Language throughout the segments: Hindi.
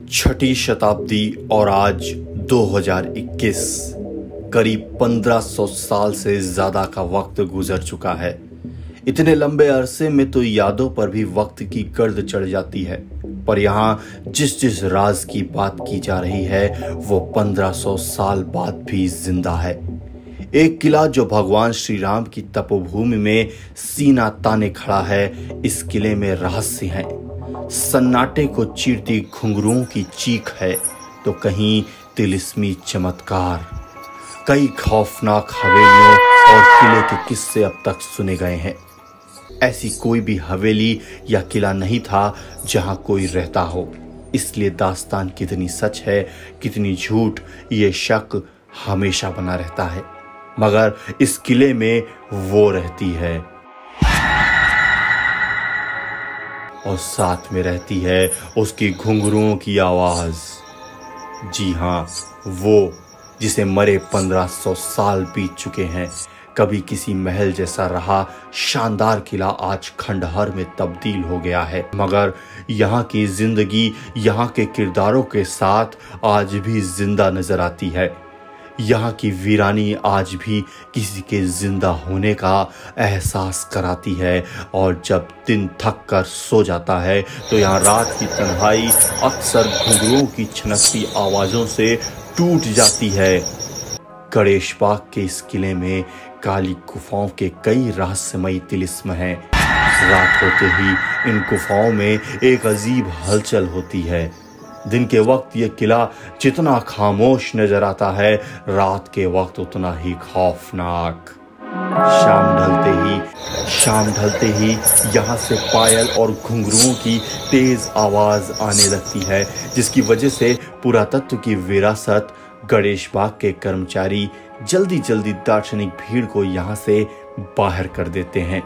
छठी शताब्दी और आज 2021, करीब 1500 साल से ज्यादा का वक्त गुजर चुका है। इतने लंबे अरसे में तो यादों पर भी वक्त की गर्द चढ़ जाती है, पर यहाँ जिस जिस राज की बात की जा रही है वो 1500 साल बाद भी जिंदा है। एक किला जो भगवान श्री राम की तपोभूमि में सीना ताने खड़ा है। इस किले में रहस्य है, सन्नाटे को चीरती घुंघरुओं की चीख है, तो कहीं तिलिस्मी चमत्कार। कई खौफनाक हवेलियों और किले के किस्से अब तक सुने गए हैं। ऐसी कोई भी हवेली या किला नहीं था जहां कोई रहता हो। इसलिए दास्तान कितनी सच है, कितनी झूठ, ये शक हमेशा बना रहता है। मगर इस किले में वो रहती है और साथ में रहती है उसकी घुंघरुओं की आवाज। जी हाँ, वो जिसे मरे 1500 साल बीत चुके हैं। कभी किसी महल जैसा रहा शानदार किला आज खंडहर में तब्दील हो गया है, मगर यहाँ की जिंदगी यहाँ के किरदारों के साथ आज भी जिंदा नजर आती है। यहाँ की वीरानी आज भी किसी के जिंदा होने का एहसास कराती है, और जब दिन थक कर सो जाता है तो यहाँ रात की तन्हाई अक्सर घुंघरुओं की छनकती आवाजों से टूट जाती है। गणेश बाग के इस किले में काली गुफाओं के कई रहस्यमयी तिलिस्म हैं। रात होते ही इन गुफाओं में एक अजीब हलचल होती है। दिन के वक्त ये किला जितना खामोश नजर आता है, रात के वक्त उतना ही खौफनाक। शाम ढलते ही यहाँ से पायल और घुंघरुओं की तेज आवाज आने लगती है, जिसकी वजह से पुरातत्व की विरासत गणेश बाग के कर्मचारी जल्दी जल्दी दार्शनिक भीड़ को यहाँ से बाहर कर देते हैं।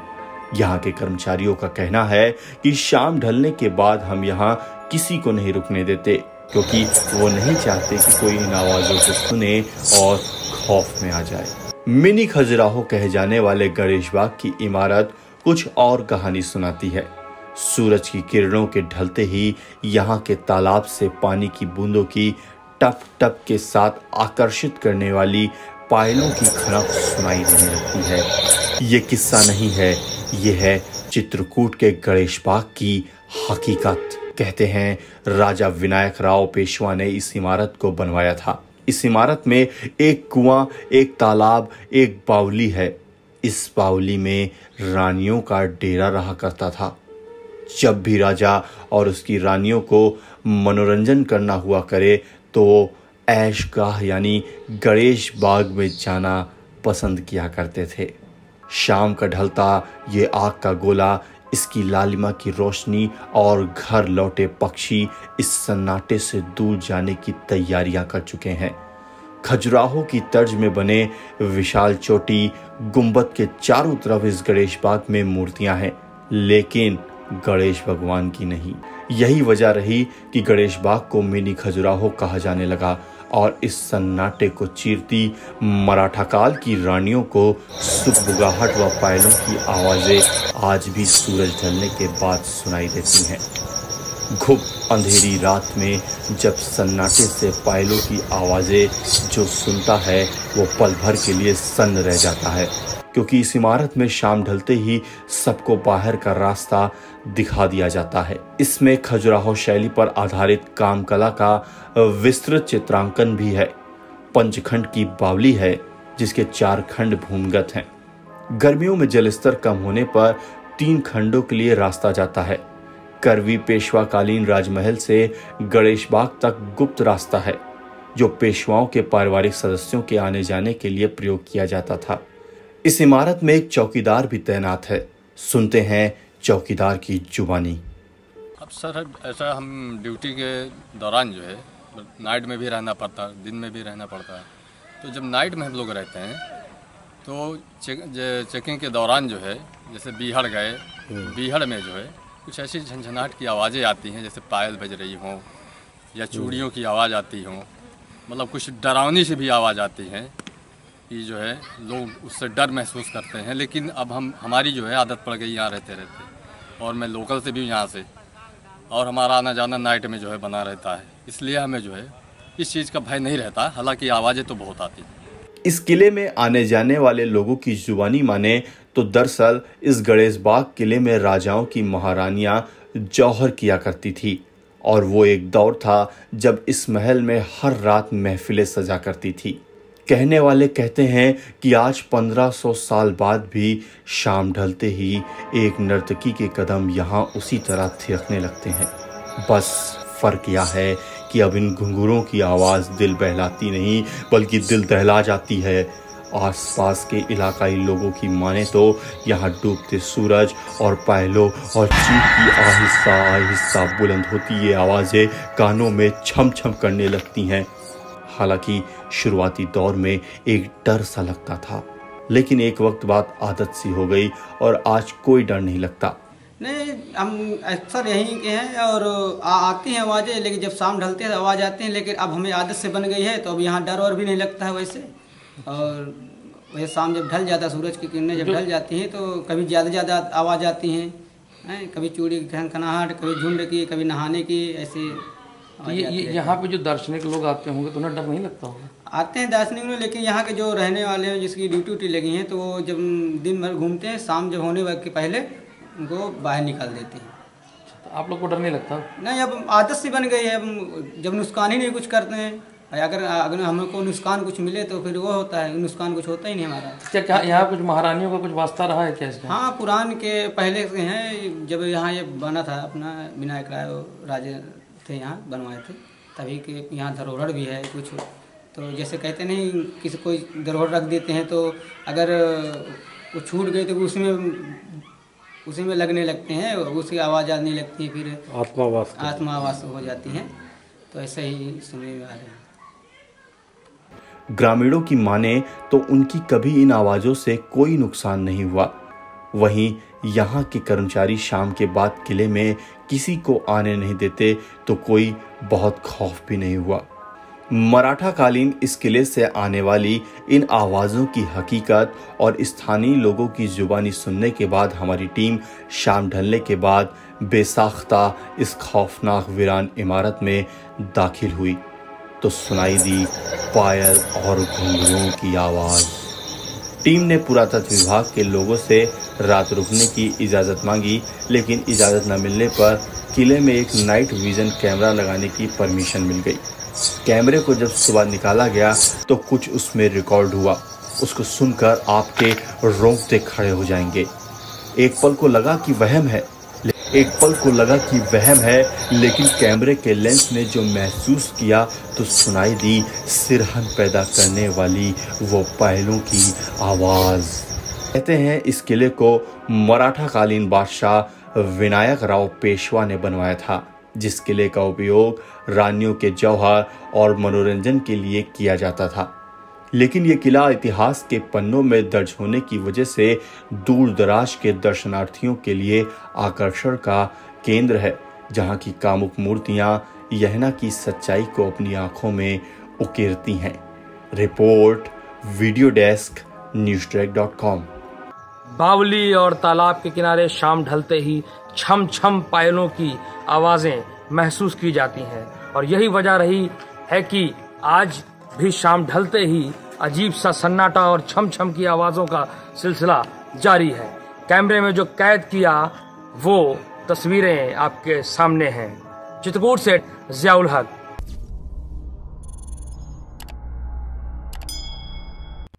यहाँ के कर्मचारियों का कहना है कि शाम ढलने के बाद हम यहाँ किसी को नहीं रुकने देते, क्योंकि वो नहीं चाहते कि कोई इन आवाजों को सुने और खौफ में आ जाए। मिनी खजुराहो कहे जाने वाले गणेश बाग की इमारत कुछ और कहानी सुनाती है। सूरज की किरणों के ढलते ही यहाँ के तालाब से पानी की बूंदों की टप टप के साथ आकर्षित करने वाली पायलों की खनक सुनाई देने लगती है। ये किस्सा नहीं है, ये है चित्रकूट के गणेश बाग की हकीकत। कहते हैं राजा विनायक राव पेशवा ने इस इमारत को बनवाया था। इस इमारत में एक कुआं, एक तालाब, एक बावली है। इस बावली में रानियों का डेरा रहा करता था। जब भी राजा और उसकी रानियों को मनोरंजन करना हुआ करे तो ऐशगाह यानी गणेश बाग में जाना पसंद किया करते थे। शाम का ढलता ये आग का गोला, इसकी लालिमा की रोशनी और घर लौटे पक्षी इस सन्नाटे से दूर जाने की तैयारियां कर चुके हैं। खजुराहो की तर्ज में बने विशाल चोटी गुंबद के चारों तरफ इस गणेश बाग में मूर्तियां हैं, लेकिन गणेश भगवान की नहीं। यही वजह रही कि गणेश बाग को मिनी खजुराहो कहा जाने लगा, और इस सन्नाटे को चीरती मराठा काल की रानियों को सुगबुगाहट व पायलों की आवाजें आज भी सूरज ढलने के बाद सुनाई देती हैं। घुप अंधेरी रात में जब सन्नाटे से पायलों की आवाजें जो सुनता है वो पल भर के लिए सन्न रह जाता है, क्योंकि इस इमारत में शाम ढलते ही सबको बाहर का रास्ता दिखा दिया जाता है। इसमें खजुराहो शैली पर आधारित कामकला का विस्तृत चित्रांकन भी है। पंचखंड की बावली है, जिसके 4 खंड भूमिगत हैं। गर्मियों में जलस्तर कम होने पर 3 खंडों के लिए रास्ता जाता है। करवी पेशवाकालीन राजमहल से गणेश बाग तक गुप्त रास्ता है, जो पेशवाओं के पारिवारिक सदस्यों के आने जाने के लिए प्रयोग किया जाता था। इस इमारत में एक चौकीदार भी तैनात है। सुनते हैं चौकीदार की जुबानी। अब सर ऐसा हम ड्यूटी के दौरान जो है नाइट में भी रहना पड़ता है, दिन में भी रहना पड़ता है। तो जब नाइट में हम लोग रहते हैं तो चेकिंग के दौरान जो है जैसे बीहड़ गए, बीहड़ में जो है कुछ ऐसी झनझनाहट की आवाज़ें आती हैं, जैसे पायल बज रही हों या चूड़ियों की आवाज़ आती हों, मतलब कुछ डरावनी से भी आवाज़ आती हैं कि जो है लोग उससे डर महसूस करते हैं। लेकिन अब हमारी जो है आदत पड़ गई यहाँ रहते रहते, और मैं लोकल से भी यहाँ से, और हमारा आना जाना नाइट में जो है बना रहता है, इसलिए हमें जो है इस चीज़ का भय नहीं रहता। हालांकि आवाज़ें तो बहुत आती हैं। इस किले में आने जाने वाले लोगों की जुबानी माने तो दरअसल इस गणेश बाग किले में राजाओं की महारानियां जौहर किया करती थी और वो एक दौर था जब इस महल में हर रात महफिलें सजा करती थी। कहने वाले कहते हैं कि आज 1500 साल बाद भी शाम ढलते ही एक नर्तकी के कदम यहाँ उसी तरह थिरकने लगते हैं। बस फर्क यह है कि अब इन घुंघरूओं की आवाज़ दिल बहलाती नहीं बल्कि दिल दहला जाती है। आसपास के इलाकाई लोगों की माने तो यहाँ डूबते सूरज और पायलों और चीख की आहिस्ता आहिस्ता बुलंद होती ये आवाज़ें कानों में छम छम करने लगती हैं। हालांकि शुरुआती दौर में एक डर सा लगता था, लेकिन एक वक्त बाद आदत सी हो गई और आज कोई डर नहीं लगता। नहीं, हम अक्सर यहीं के हैं और आती हैं आवाज़ें, लेकिन जब शाम ढलते हैं आवाज़ आती हैं, लेकिन अब हमें आदत से बन गई है तो अब यहाँ डर और भी नहीं लगता है वैसे। और वैसे शाम जब ढल जाता है, सूरज की किरणें जब ढल जाती हैं तो कभी ज़्यादा आवाज़ आती हैं, कभी चूड़ी की खनखनाहट, कभी झुंड की, कभी नहाने की, ऐसे। यहाँ पे जो दार्शनिक लोग आते होंगे तो उन्हें डर नहीं लगता होगा? आते हैं दार्शनिक लोग, लेकिन यहाँ के जो रहने वाले हैं जिसकी ड्यूटी लगी हैं तो वो जब दिन भर घूमते हैं, शाम जब होने के पहले उनको बाहर निकाल देते हैं। तो आप लोग को डर नहीं लगता? नहीं, अब आदत सी बन गई है। अब जब नुकसान ही नहीं कुछ करते हैं, अगर हमको नुकसान कुछ मिले तो फिर वो होता है, नुकसान कुछ होता ही नहीं हमारा। क्या यहाँ कुछ महारानियों का कुछ वास्ता रहा है क्या इसका? हाँ, पुरान के पहले से हैं। जब यहाँ ये बना था अपना विनायक राय राजे थे यहाँ बनवाए थे, तभी के यहाँ धरोहर भी है कुछ। तो जैसे कहते नहीं, किसी कोई धरोहर रख देते हैं तो अगर वो छूट गए तो उसी में लगने लगते हैं, उसकी आवाज़ आने लगती है, फिर आत्मावास हो जाती हैं। तो ऐसे ही सुनने में आ रहे हैं। ग्रामीणों की माने तो उनकी कभी इन आवाज़ों से कोई नुकसान नहीं हुआ। वहीं यहाँ के कर्मचारी शाम के बाद किले में किसी को आने नहीं देते तो कोई बहुत खौफ भी नहीं हुआ। मराठा कालीन इस किले से आने वाली इन आवाज़ों की हकीकत और स्थानीय लोगों की जुबानी सुनने के बाद हमारी टीम शाम ढलने के बाद बेसाख्ता इस खौफनाक वीरान इमारत में दाखिल हुई तो सुनाई दी पायल और घुंघरूओं की आवाज़। टीम ने पुरातत्व विभाग के लोगों से रात रुकने की इजाज़त मांगी, लेकिन इजाज़त न मिलने पर किले में एक नाइट विज़न कैमरा लगाने की परमिशन मिल गई। कैमरे को जब सुबह निकाला गया तो कुछ उसमें रिकॉर्ड हुआ। उसको सुनकर आपके रोंगटे खड़े हो जाएंगे। एक पल को लगा कि वहम है, लेकिन कैमरे के लेंस ने जो महसूस किया तो सुनाई दी सिरहन पैदा करने वाली वो पायलों की आवाज़। कहते हैं इस किले को मराठा कालीन बादशाह विनायक राव पेशवा ने बनवाया था, जिस किले का उपयोग रानियों के जौहर और मनोरंजन के लिए किया जाता था। लेकिन ये किला इतिहास के पन्नों में दर्ज होने की वजह से दूर दराज के दर्शनार्थियों के लिए आकर्षण का केंद्र है, जहाँ की कामुक मूर्तियाँ यहना की सच्चाई को अपनी आंखों में उकेरती हैं। Report video desk newsdirect.com। बावली और तालाब के किनारे शाम ढलते ही छम छम पायलों की आवाजें महसूस की जाती हैं और यही वजह रही है कि आज भी शाम ढलते ही अजीब सा सन्नाटा और छम छम की आवाजों का सिलसिला जारी है। कैमरे में जो कैद किया वो तस्वीरें आपके सामने हैं। चित्रकूट से जियाउल हक।